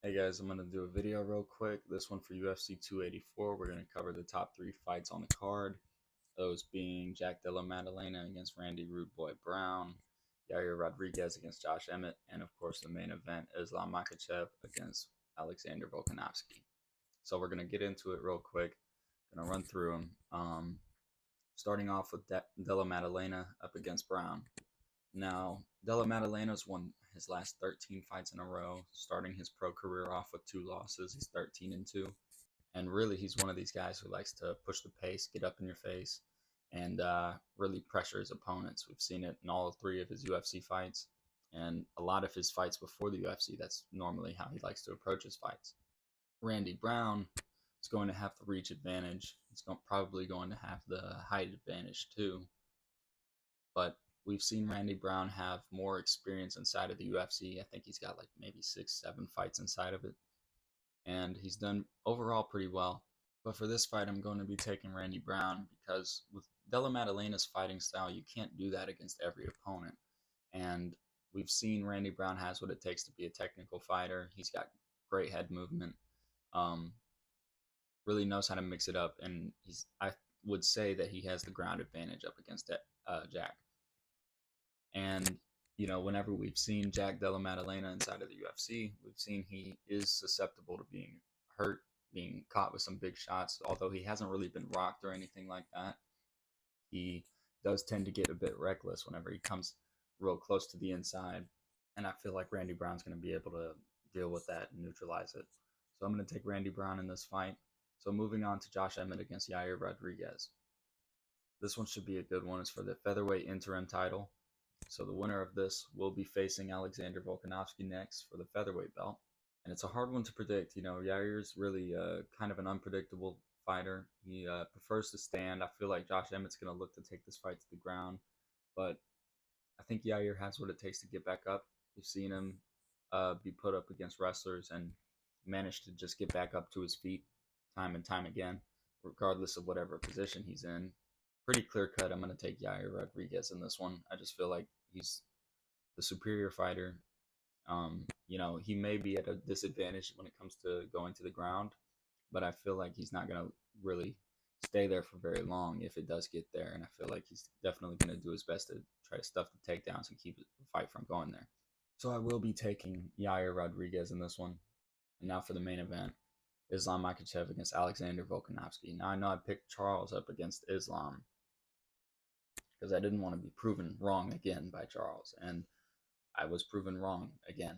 Hey guys, I'm going to do a video real quick. This one for UFC 284. We're going to cover the top three fights on the card. Those being Jack Della Maddalena against Randy Rude Boy Brown, Yair Rodriguez against Josh Emmett, and of course the main event, Islam Makhachev against Alexander Volkanovski. So we're going to get into it real quick. Going to run through them. Starting off with Della Maddalena up against Brown. Now, Della Maddalena's won his last 13 fights in a row, starting his pro career off with 2 losses. He's 13-2. And really, he's one of these guys who likes to push the pace, get up in your face, and really pressure his opponents. We've seen it in all three of his UFC fights, and a lot of his fights before the UFC. That's normally how he likes to approach his fights. Randy Brown is going to have the reach advantage. He's probably going to have the height advantage too. But we've seen Randy Brown have more experience inside of the UFC. I think he's got like maybe 6, 7 fights inside of it. And he's done overall pretty well. But for this fight, I'm going to be taking Randy Brown because with Della Maddalena's fighting style, you can't do that against every opponent. And we've seen Randy Brown has what it takes to be a technical fighter. He's got great head movement, really knows how to mix it up, and I would say that he has the ground advantage up against Jack. And whenever we've seen Jack Della Maddalena inside of the UFC, we've seen he is susceptible to being hurt, being caught with some big shots. Although he hasn't really been rocked or anything like that, he does tend to get a bit reckless whenever he comes real close to the inside. And I feel like Randy Brown's going to be able to deal with that and neutralize it. So I'm going to take Randy Brown in this fight. So moving on to Josh Emmett against Yair Rodriguez. This one should be a good one. It's for the featherweight interim title. So the winner of this will be facing Alexander Volkanovski next for the featherweight belt. And it's a hard one to predict. Yair's really kind of an unpredictable fighter. He prefers to stand. I feel like Josh Emmett's going to look to take this fight to the ground. But I think Yair has what it takes to get back up. We've seen him be put up against wrestlers and manage to just get back up to his feet time and time again, regardless of whatever position he's in. Pretty clear cut, I'm going to take Yair Rodriguez in this one. I just feel like he's the superior fighter. He may be at a disadvantage when it comes to going to the ground, but I feel like he's not going to really stay there for very long if it does get there. And I feel like he's definitely going to do his best to try to stuff the takedowns and keep the fight from going there. So I will be taking Yair Rodriguez in this one. And now for the main event, Islam Makhachev against Alexander Volkanovski. Now I know I picked Charles up against Islam because I didn't want to be proven wrong again by Charles, and I was proven wrong again.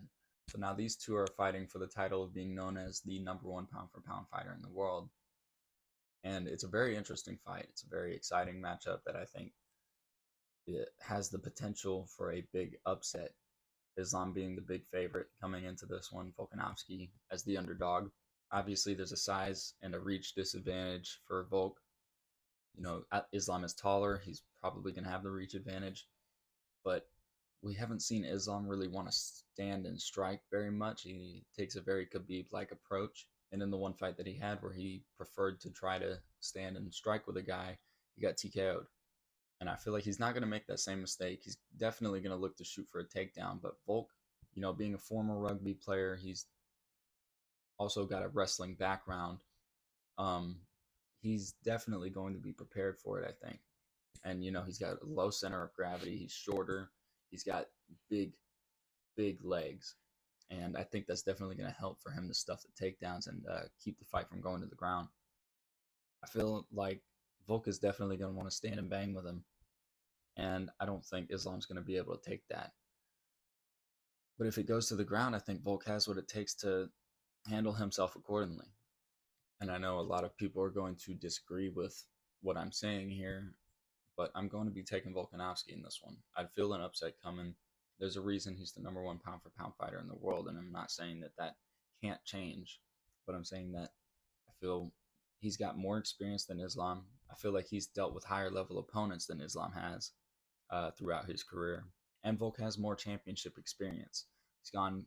So now these two are fighting for the title of being known as the #1 pound-for-pound fighter in the world. And it's a very interesting fight. It's a very exciting matchup that I think it has the potential for a big upset. Islam being the big favorite coming into this one, Volkanovski as the underdog. Obviously, there's a size and a reach disadvantage for Volk. Islam is taller. He's probably going to have the reach advantage. But we haven't seen Islam really want to stand and strike very much. He takes a very Khabib-like approach. And in the one fight that he had where he preferred to try to stand and strike with a guy, he got TKO'd. And I feel like he's not going to make that same mistake. He's definitely going to look to shoot for a takedown. But Volk, being a former rugby player, he's also got a wrestling background. He's definitely going to be prepared for it, I think. And, he's got a low center of gravity. He's shorter. He's got big, big legs. And I think that's definitely going to help for him to stuff the takedowns and keep the fight from going to the ground. I feel like Volk is definitely going to want to stand and bang with him. And I don't think Islam's going to be able to take that. But if it goes to the ground, I think Volk has what it takes to handle himself accordingly. And I know a lot of people are going to disagree with what I'm saying here, but I'm going to be taking Volkanovski in this one. I feel an upset coming. There's a reason he's the #1 pound-for-pound fighter in the world, and I'm not saying that can't change, but I'm saying that I feel he's got more experience than Islam. I feel like he's dealt with higher level opponents than Islam has throughout his career. And Volk has more championship experience. He's gone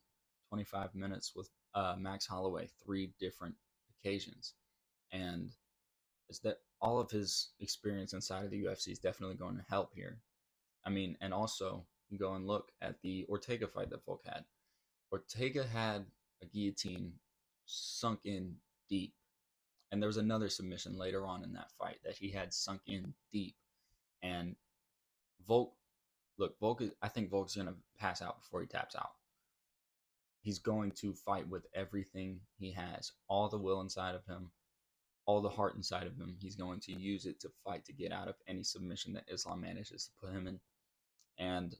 25 minutes with Max Holloway 3 different occasions. And is that all of his experience inside of the UFC is definitely going to help here. And also you go and look at the Ortega fight that Volk had. Ortega had a guillotine sunk in deep. And there was another submission later on in that fight that he had sunk in deep. And Volk, look, I think Volk's going to pass out before he taps out. He's going to fight with everything he has, all the will inside of him, all the heart inside of him. He's going to use it to fight to get out of any submission that Islam manages to put him in. And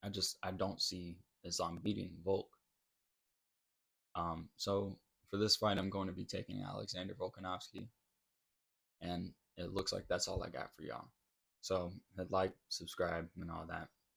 I don't see Islam beating Volk. So for this fight, I'm going to be taking Alexander Volkanovski, and it looks like that's all I got for y'all. So hit like, subscribe, and all that.